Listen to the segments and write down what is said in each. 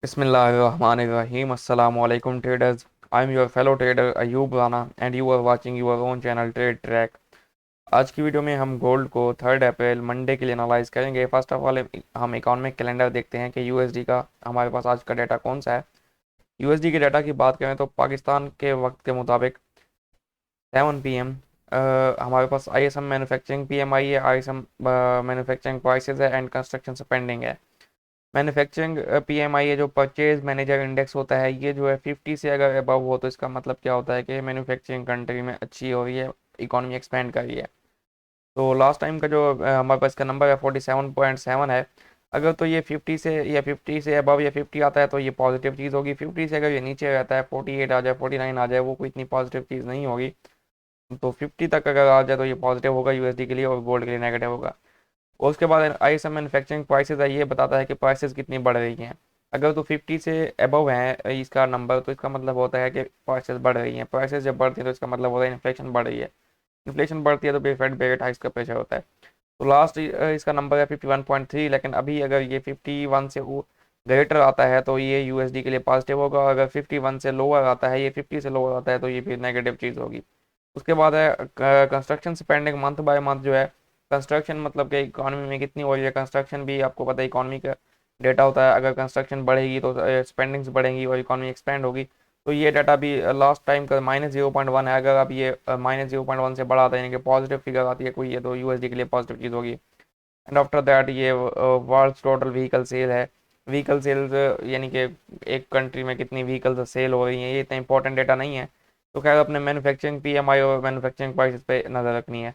Bismillahirrahmanirrahim. Assalamu alaikum traders. I'm your fellow trader Ayub Rana and you are watching your own channel Trade Track. आज की video में हम gold को 3 अप्रैल Monday के लिए analyse करेंगे। फर्स्ट ऑफ ऑल हम इकोनॉमिक कैलेंडर देखते हैं कि यूएसडी का हमारे पास आज का डाटा कौन सा है। यूएसडी के डाटा की बात करें तो पाकिस्तान के वक्त के मुताबिक 7 PM हमारे पास आईएसएम मैन्युफैक्चरिंग पीएमआई है, आईएसएम मैन्युफैक्चरिंग प्राइसेस है एंड कंस्ट्रक्शन स्पेंडिंग है। मैन्युफैक्चरिंग पीएमआई है जो परचेज मैनेजर इंडेक्स होता है, ये जो है 50 से अगर अबव हो तो इसका मतलब क्या होता है कि मैन्युफैक्चरिंग कंट्री में अच्छी हो रही है, इकोनॉमी एक्सपेंड कर रही है। तो लास्ट टाइम का जो हमारे पास का नंबर है 47.7 है। अगर तो ये 50 से या 50 से अबव या 50 आता है तो ये पॉजिटिव चीज़ होगी। 50 से अगर ये नीचे रहता है 48 आ जाए 49 आ जाए वो कोई इतनी पॉजिटिव चीज़ नहीं होगी। तो 50 तक अगर आ जाए तो ये पॉजिटिव होगा यूएसडी के लिए और गोल्ड के लिए नेगेटिव होगा। और उसके बाद आईएसएम मैन्युफैक्चरिंग प्राइसेस है, ये बताता है कि प्राइसेस कितनी बढ़ रही हैं। अगर तो 50 से अबव है इसका नंबर तो इसका मतलब होता है कि प्राइसेस बढ़ रही हैं। प्राइसेस जब बढ़ती है तो इसका मतलब होता है इन्फ्लेशन बढ़ रही है। इन्फ्लेशन बढ़ती है तो फेड बेरेट हाइक्स का प्रेशर होता है। तो लास्ट इसका नंबर है 51.3, लेकिन अभी अगर ये 51 से ग्रेटर आता है तो ये यूएसडी के लिए पॉजिटिव होगा। अगर 51 से लोअर आता है, ये 50 से लोअर आता है तो ये फिर नेगेटिव चीज़ होगी। उसके बाद है construction spending month by month जो है। कंस्ट्रक्शन मतलब कि इकोनॉमी में कितनी हो रही है, कंस्ट्रक्शन भी आपको पता है इकोनॉमी का डेटा होता है। अगर कंस्ट्रक्शन बढ़ेगी तो स्पेंडिंग्स बढ़ेंगी और इकोनॉमी एक्सपेंड होगी। तो ये डाटा भी लास्ट टाइम का -0.1 है। अगर आप ये -0.1 से बढ़ाता है यानी कि पॉजिटिव फिगर आती है कोई, ये तो यूएसडी के लिए पॉजिटिव चीज़ होगी। एंड आफ्टर दैट ये वर्ल्ड टोटल व्हीकल सेल है। व्हीकल सेल्स यानी कि एक कंट्री में कितनी व्हीकल्स सेल हो रही हैं, ये इतना इंपॉर्टेंट डेटा नहीं है। तो खैर अपने मैन्युफैक्चरिंग पीएमआई और मैन्युफैक्चरिंग प्राइसेस पे नज़र रखनी है।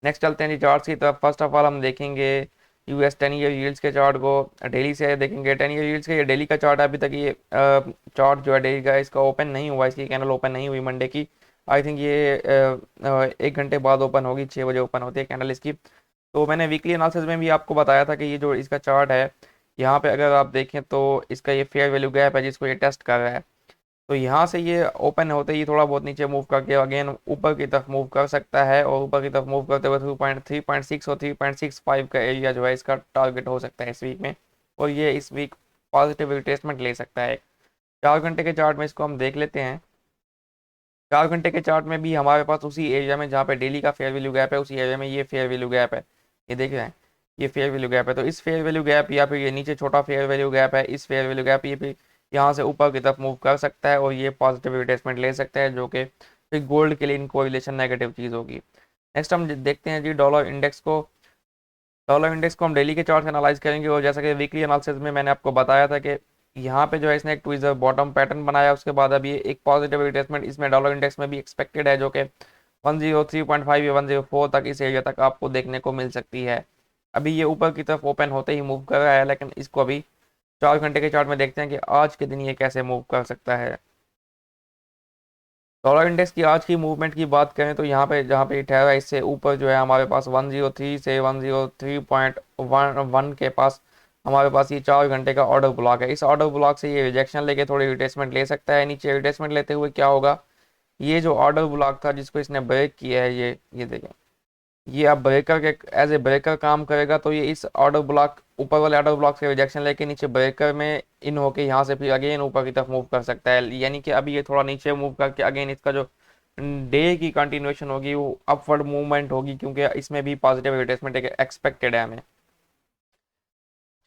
नेक्स्ट चलते हैं जी चार्ट्स की तरफ। फर्स्ट ऑफ ऑल हम देखेंगे यूएस 10 ईयर यील्ड्स के चार्ट को। डेली से देखेंगे 10 ईयर यील्ड्स का, ये डेली का चार्ट है। अभी तक ये चार्ट जो है डेली का इसका ओपन नहीं हुआ, इसकी कैंडल ओपन नहीं हुई मंडे की। आई थिंक ये 1 घंटे बाद ओपन होगी, 6 बजे ओपन होती है कैंडल इसकी। तो मैंने वीकली एनालिसिस में भी आपको बताया था कि ये जो इसका चार्ट है, यहाँ पे अगर आप देखें तो इसका ये फेयर वैल्यू गैप है जिसको ये टेस्ट कर रहा है। तो यहाँ से ये ओपन होते ही थोड़ा बहुत नीचे मूव करके अगेन ऊपर की तरफ मूव कर सकता है, और ऊपर की तरफ मूव करते हुए 3.6 और 3.65 का एरिया जो है इसका टारगेट हो सकता है इस वीक में। और ये इस वीक पॉजिटिव रिट्रेसमेंट ले सकता है। 4 घंटे के चार्ट में इसको हम देख लेते हैं। 4 घंटे के चार्ट में भी हमारे पास उसी एरिया में जहाँ पे डेली का फेयर वैल्यू गैप है, उसी एरिया में ये फेयर वैल्यू गैप है। ये देख रहे हैं, ये फेयर वैल्यू गैप है। तो इस फेयर वैल्यू गैप या फिर ये नीचे छोटा फेयर वैल्यू गैप है, इस फेयर वैल्यू गैप ये भी यहाँ से ऊपर की तरफ मूव कर सकता है और ये पॉजिटिव रिट्रेसमेंट ले सकता है, जो कि फिर गोल्ड के लिए इन कोरिलेशन नेगेटिव चीज़ होगी। नेक्स्ट हम देखते हैं जी डॉलर इंडेक्स को। डॉलर इंडेक्स को हम डेली के चार्ट से एनालाइज करेंगे, और जैसा कि वीकली एनालिसिस में मैंने आपको बताया था कि यहाँ पे जो है इसने एक ट्विजर बॉटम पैटर्न बनाया, उसके बाद अभी एक पॉजिटिव रिट्रेसमेंट इसमें डॉलर इंडेक्स में भी एक्सपेक्टेड है, जो कि 103.5 या 104 तक इस एरिया तक आपको देखने को मिल सकती है। अभी ये ऊपर की तरफ ओपन होते ही मूव कर रहा है, लेकिन इसको अभी 4 घंटे के चार्ट में देखते हैं कि आज के दिन ये कैसे मूव कर सकता है। डॉलर इंडेक्स की आज की मूवमेंट की बात करें तो यहाँ पे जहाँ पे ठहरा है इससे ऊपर जो है हमारे पास 103 से 103.11 के पास हमारे पास ये 4 घंटे का ऑर्डर ब्लॉक है। इस ऑर्डर ब्लॉक से ये रिजेक्शन लेके थोड़ी रिट्रेसमेंट ले सकता है। नीचे रिट्रेसमेंट लेते हुए क्या होगा, ये जो ऑर्डर ब्लॉक था जिसको इसने ब्रेक किया है, ये देखें, ये अब ब्रेकर के एज ए ब्रेकर काम करेगा। तो ये इस ऑर्डर ब्लॉक ऊपर वाले ऑर्डर ब्लॉक से रिजेक्शन लेके नीचे ब्रेकर में इन होके यहाँ से फिर अगेन ऊपर की तरफ मूव कर सकता है। यानी कि अभी ये थोड़ा नीचे मूव करके अगेन इसका जो डे की कंटिन्यूएशन होगी वो अपवर्ड मूवमेंट होगी, क्योंकि इसमें भी पॉजिटिव रिट्रेसमेंट एक्सपेक्टेड है हमें।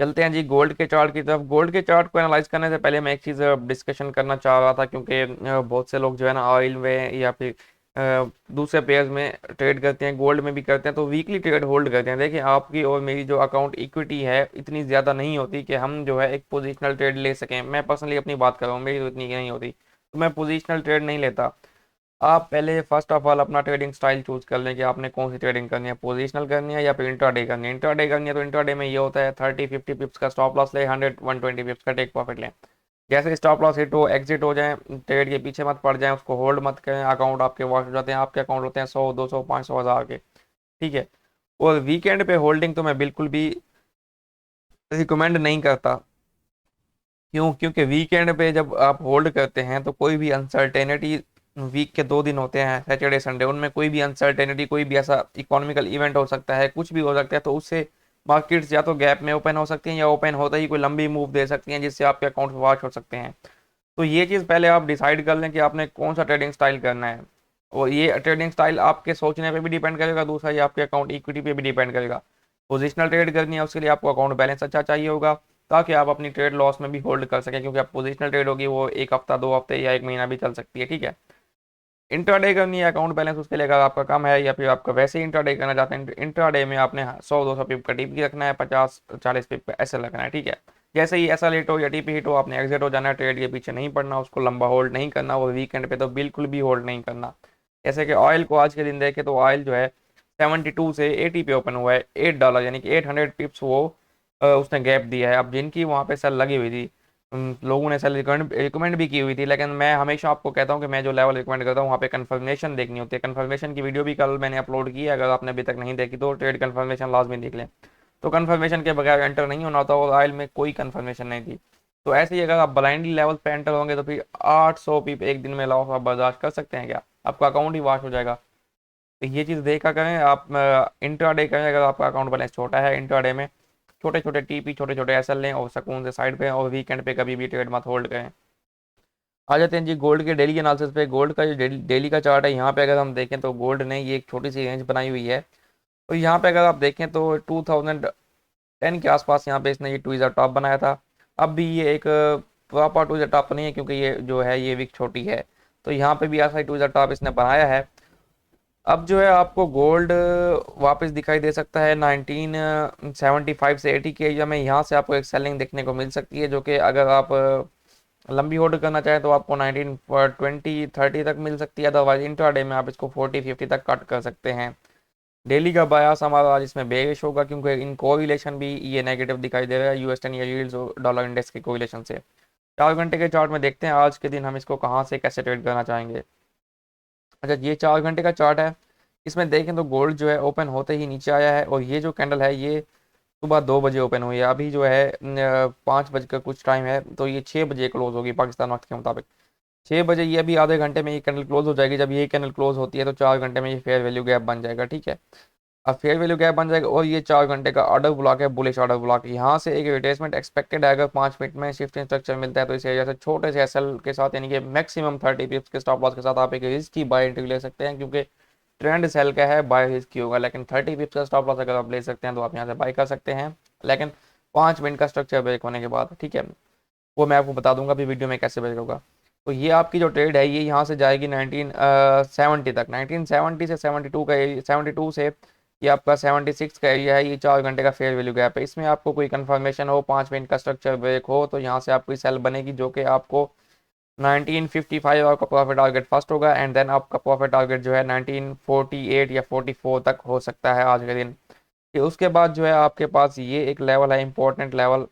चलते हैं जी गोल्ड के चार्ट की तरफ। गोल्ड के चार्ट को एनालाइज करने से पहले मैं एक चीज़ डिस्कशन करना चाह रहा था, क्योंकि बहुत से लोग जो है ना ऑयल में या फिर दूसरे पेयर्स में ट्रेड करते हैं, गोल्ड में भी करते हैं, तो वीकली ट्रेड होल्ड करते हैं। देखिए आपकी और मेरी जो अकाउंट इक्विटी है इतनी ज़्यादा नहीं होती कि हम जो है एक पोजिशनल ट्रेड ले सकें। मैं पर्सनली अपनी बात कर रहा हूँ, मेरी तो इतनी नहीं होती, तो मैं पोजिशनल ट्रेड नहीं लेता। आप पहले फर्स्ट ऑफ ऑल अपना ट्रेडिंग स्टाइल चूज कर लें कि आपने कौन सी ट्रेडिंग करनी है, पोजिशनल करनी है या फिर इंट्राडे करनी है। इंट्राडे करनी है तो इंट्राडे में ये होता है 30-50 पिप्स का स्टॉप लॉस ले, 100-120 पिप्स का टेक प्रॉफिट लें। जैसे स्टॉप लॉस हिट हो एग्जिट हो जाए, ट्रेड के पीछे मत पड़ जाए, उसको होल्ड मत करें। अकाउंट आपके वॉश हो जाते हैं, आपके अकाउंट होते हैं 100, 200, 500, 1000 के, ठीक है। और वीकेंड पे होल्डिंग तो मैं बिल्कुल भी रिकमेंड नहीं करता। क्यों? क्योंकि वीकेंड पे जब आप होल्ड करते हैं तो कोई भी अनसर्टेनिटी, वीक के 2 दिन होते हैं सैटरडे संडे, उनमें कोई भी अनसर्टेनिटी, कोई भी ऐसा इकोनॉमिकल इवेंट हो सकता है, कुछ भी हो सकता है, तो उससे मार्केट्स या तो गैप में ओपन हो सकती हैं या ओपन होते ही कोई लंबी मूव दे सकती हैं जिससे आपके अकाउंट वॉश हो सकते हैं। तो ये चीज़ पहले आप डिसाइड कर लें कि आपने कौन सा ट्रेडिंग स्टाइल करना है, और ये ट्रेडिंग स्टाइल आपके सोचने पे भी डिपेंड करेगा, दूसरा ये आपके अकाउंट इक्विटी पे भी डिपेंड करेगा। पोजिशनल ट्रेड करनी है उसके लिए आपको अकाउंट बैलेंस अच्छा चाहिए होगा, ताकि आप अपनी ट्रेड लॉस में भी होल्ड कर सकें, क्योंकि आप पोजिशनल ट्रेड होगी वो एक हफ्ता 2 हफ्ते या 1 महीना भी चल सकती है, ठीक है। इंट्राडे करनी है अकाउंट बैलेंस, उसके लिए अगर आपका कम है या फिर आपका वैसे ही इंट्राडे करना चाहते हैं, इंट्राडे में आपने 100-200 पिप का टीपी रखना है, 50-40 पिप का एसएल रखना है, ठीक है। जैसे ही एसएल हिट हो या टीपी हिट हो आपने एग्जिट हो जाना है, ट्रेड के पीछे नहीं पड़ना, उसको लंबा होल्ड नहीं करना, वो वीकेंड पे तो बिल्कुल भी होल्ड नहीं करना। जैसे कि ऑयल को आज के दिन देखे तो ऑयल जो है 72 से 80 पे ओपन हुआ है, $8 यानी कि 800 पिप्स वो उसने गैप दिया है। अब जिनकी वहाँ पे सेल लगी हुई थी, लोगों ने सेल रिकमेंड भी की हुई थी, लेकिन मैं हमेशा आपको कहता हूँ कि मैं जो लेवल रिकमेंड करता हूँ वहाँ पे कंफर्मेशन देखनी होती है। कंफर्मेशन की वीडियो भी कल मैंने अपलोड की है, अगर आपने अभी तक नहीं देखी तो ट्रेड कंफर्मेशन लाजमी देख लें। तो कंफर्मेशन के बगैर एंटर नहीं होना होता, और ऑयल में कोई कंफर्मेशन नहीं थी। तो ऐसे ही अगर आप ब्लाइंडली लेवल पे एंटर होंगे तो फिर 800 पीप एक दिन में लॉस आप बर्दाश्त कर सकते हैं क्या? आपका अकाउंट ही वॉश हो जाएगा। तो ये चीज़ देखा करें आप, इंट्राडे करें अगर आपका अकाउंट बैलेंस छोटा है, इंट्राडे में छोटे छोटे टीपी छोटे छोटे एसएल लें और सुकून से साइड पे, और वीकेंड पे कभी भी ट्रेड मत होल्ड करें। आ जाते हैं जी गोल्ड के डेली एनालिसिस पे। गोल्ड का जो डेली का चार्ट है, यहाँ पे अगर हम देखें तो गोल्ड ने ये एक छोटी सी रेंज बनाई हुई है। तो यहाँ पे अगर आप देखें तो 2010 के आसपास यहाँ पे इसने ये टू ईज़र टॉप बनाया था। अब भी ये एक प्रॉपर टू ईज़र टॉप नहीं है, क्योंकि ये जो है ये विक छोटी है। तो यहाँ पे भी ऐसा टू ईज़र टॉप इसने बनाया है। अब जो है आपको गोल्ड वापस दिखाई दे सकता है 1975 से 80 के एरिया में। यहाँ से आपको एक सेलिंग देखने को मिल सकती है, जो कि अगर आप लंबी होल्ड करना चाहें तो आपको 1920-30 तक मिल सकती है। अदरवाइज इंट्राडे में आप इसको 40-50 तक कट कर सकते हैं। डेली का बायास हमारा आज इसमें बेरिश होगा, क्योंकि इन कोरिलेशन भी ये नेगेटिव दिखाई दे रहा है यूएस 10 यील्ड्स और डॉलर इंडेक्स के कोरिलेशन से। 4 घंटे के चार्ट में देखते हैं आज के दिन हम इसको कहाँ से कैसे ट्रेड करना चाहेंगे। अच्छा, ये 4 घंटे का चार्ट है। इसमें देखें तो गोल्ड जो है ओपन होते ही नीचे आया है, और ये जो कैंडल है ये सुबह 2 बजे ओपन हुई है। अभी जो है 5 बज का कुछ टाइम है, तो ये 6 बजे क्लोज होगी पाकिस्तान वक्त के मुताबिक। 6 बजे ये अभी आधे घंटे में ये कैंडल क्लोज हो जाएगी। जब ये कैंडल क्लोज होती है तो 4 घंटे में ये फेयर वैल्यू गैप बन जाएगा, ठीक है। अब फेयर वैल्यू गैप बन जाएगा, और ये 4 घंटे का ऑर्डर ब्लॉक है, बुलिश ऑर्डर ब्लॉक। यहाँ से एक रिट्रेसमेंट एक्सपेक्टेड है। अगर 5 मिनट में शिफ्ट स्ट्रक्चर मिलता है तो इस एरिया से छोटे से एसएल के साथ, यानी कि मैक्सिमम 30 पिप्स के स्टॉप लॉस के साथ आप एक रिस्की बाय एंट्री ले सकते हैं, क्योंकि ट्रेंड सेल का है, बाय रिस्की होगा। लेकिन 30 पिप्स का स्टॉप लॉस अगर आप ले सकते हैं तो आप यहाँ से बाय कर सकते हैं, लेकिन 5 मिनट का स्ट्रक्चर ब्रेक होने के बाद, ठीक है। वो मैं आपको बता दूंगा अभी वीडियो में कैसे ब्रेक होगा। तो ये आपकी जो ट्रेड है ये यहाँ से जाएगी 1970 तक। 1970 से 72 का, 72 से ये आपका 76 का एरिया है। ये 4 घंटे का फेयर वैल्यू गैप है। इसमें आपको कोई कंफर्मेशन हो, 5 मिनट का स्ट्रक्चर ब्रेक हो, तो यहाँ से आपकी सेल बनेगी, जो कि आपको 1955 आपका प्रॉफिट टारगेट फर्स्ट होगा, एंड देन आपका प्रॉफिट टारगेट जो है 1948 या 44 तक हो सकता है आज के दिन। फिर उसके बाद जो है आपके पास ये एक लेवल है, इंपॉर्टेंट लेवल।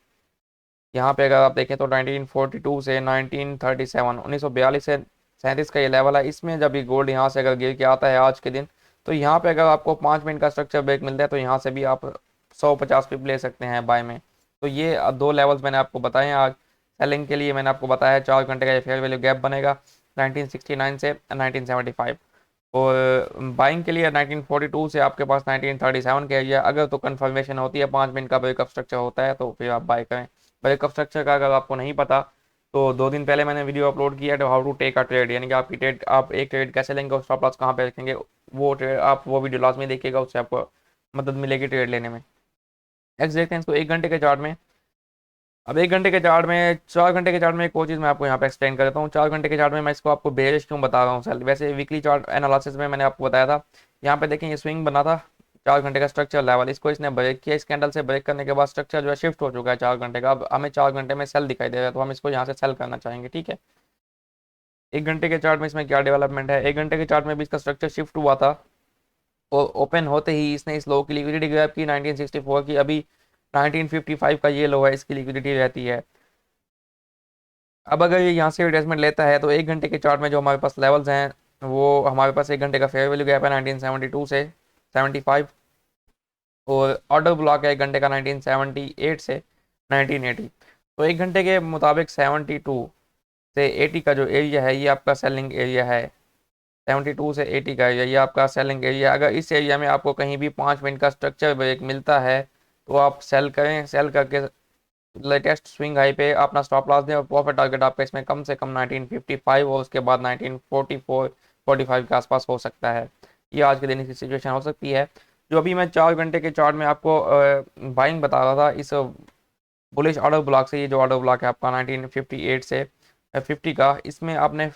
यहाँ पे अगर आप देखें तो 1942 से 1937, 1942 से 37 का ये लेवल है। इसमें जब ये गोल्ड यहाँ से अगर गिर के आता है आज के दिन, तो यहाँ पे अगर आपको 5 मिनट का स्ट्रक्चर ब्रेक मिलता है तो यहाँ से भी आप 150 पिप ले सकते हैं बाय में। तो ये दो लेवल्स मैंने आपको बताए हैं आज। सेलिंग के लिए मैंने आपको बताया 4 घंटे का ये फेयर वैल्यू गैप बनेगा 1969 से 1975, और बाइंग के लिए 1942 से आपके पास 1937 का एरिया। अगर तो कंफर्मेशन होती है 5 मिनट का ब्रेकअप स्ट्रक्चर होता है तो फिर आप बाय करें। ब्रेकअप स्ट्रक्चर का अगर आपको नहीं पता तो 2 दिन पहले मैंने वीडियो अपलोड किया है, how to take a trade, यानी कि आपकी ट्रेड, आप एक ट्रेड कैसे लेंगे और स्टॉप लॉस कहाँ पे रखेंगे। वो ट्रेड आप वो वीडियो लास्ट में देखिएगा, उससे आपको मदद मिलेगी ट्रेड लेने में। नेक्स्ट देखते हैं इसको 1 घंटे के चार्ट में। अब 1 घंटे के चार्ट में, 4 घंटे के चार्ट में एक और चीज़ मैं आपको यहाँ पे एक्सप्लेन करता हूँ। 4 घंटे के चार्ट में मैं इसको आपको बेरिश क्यों बता रहा हूँ सर। वैसे वीकली चार्ट एनालिसिस में मैंने आपको बताया था। यहाँ पे देखें ये स्विंग बना था 4 घंटे का स्ट्रक्चर लेवल, इसको इसने ब्रेक किया। इस कैंडल से ब्रेक करने के बाद स्ट्रक्चर जो है शिफ्ट हो चुका है 4 घंटे का। अब हमें 4 घंटे में सेल दिखाई दे रहा है, तो हम इसको यहाँ से सेल करना चाहेंगे, ठीक है। 1 घंटे के चार्ट में इसमें क्या डेवलपमेंट है, 1 घंटे के चार्ट में भी इसका स्ट्रक्चर शिफ्ट हुआ था, और ओपन होते ही इसने इस लो की लिक्विडिटी ग्रैब की 1964 की। अभी 1955 का ये लो है, इसकी लिक्विडिटी रहती है। अब अगर ये यहाँ से रिट्रेसमेंट लेता है तो 1 घंटे के चार्ट में जो हमारे पास लेवल्स हैं, वो हमारे पास 1 घंटे का फेयर वैल्यू गैप है 1972 से 75, और ऑर्डर ब्लॉक है 1 घंटे का 1978 से 1980। तो 1 घंटे के मुताबिक 72 से 80 का जो एरिया है ये आपका सेलिंग एरिया है। 72 से 80 का एरिया ये आपका सेलिंग एरिया। अगर इस एरिया में आपको कहीं भी 5 मिनट का स्ट्रक्चर ब्रेक मिलता है तो आप सेल करें, सेल करके लेटेस्ट स्विंग हाई पे अपना स्टॉप लॉस दें और प्रॉफिट टारगेट आपका इसमें कम से कम 1955 और उसके बाद 1944 45 के आसपास हो सकता है। ये आज के दिन की सिचुएशन हो सकती है। जो अभी मैं 4 घंटे के चार्ट में आपको बाइंग बता रहा था इस बुलिश ऑर्डर ब्लॉक से, ये जो ऑर्डर ब्लॉक है आपका 1958 से 50 का, इसमें आपने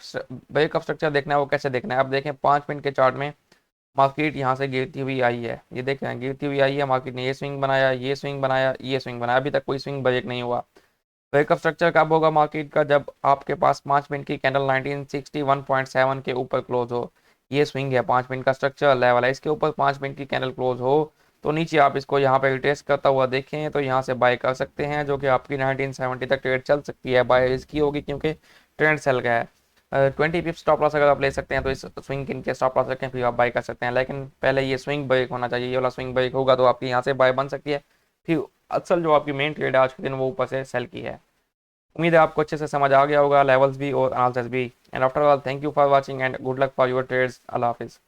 ब्रेकअप स्ट्रक्चर देखना है। वो कैसे देखना है, आप देखें 5 मिनट के चार्ट में मार्केट यहाँ से गिरती हुई आई है, ये देख रहे हैं गिरती हुई आई है, मार्केट ने ये स्विंग बनाया, ये स्विंग बनाया, ये स्विंग बनाया, अभी तक कोई स्विंग ब्रेक नहीं हुआ। ब्रेकअप स्ट्रक्चर कब होगा मार्केट का, जब आपके पास 5 मिनट की कैंडल 1961.7 के ऊपर क्लोज हो। ये स्विंग है, 5 मिनट का स्ट्रक्चर लेवल है, इसके ऊपर 5 मिनट की कैंडल क्लोज हो तो नीचे आप इसको यहाँ पे रिट्रेस करता हुआ देखें तो यहाँ से बाय कर सकते हैं, जो कि आपकी 1970 तक ट्रेड चल सकती है। बाय इसकी होगी क्योंकि ट्रेंड सेल का है। 20 पिप स्टॉप लॉस अगर आप ले सकते हैं तो इस स्विंग के स्टॉप लॉस रखें, फिर आप बाय कर सकते हैं। लेकिन पहले ये स्विंग ब्रेक होना चाहिए, ये वाला स्विंग ब्रेक होगा तो आपकी यहाँ से बाय बन सकती है। फिर असल जो आपकी मेन ट्रेड है आज के दिन वो ऊपर से सेल की है। उम्मीद है आपको अच्छे से समझ आ गया होगा, लेवल्स भी और एनालिसिस भी। And after all thank you for watching and good luck for your trades. अल्लाह हाफिज़।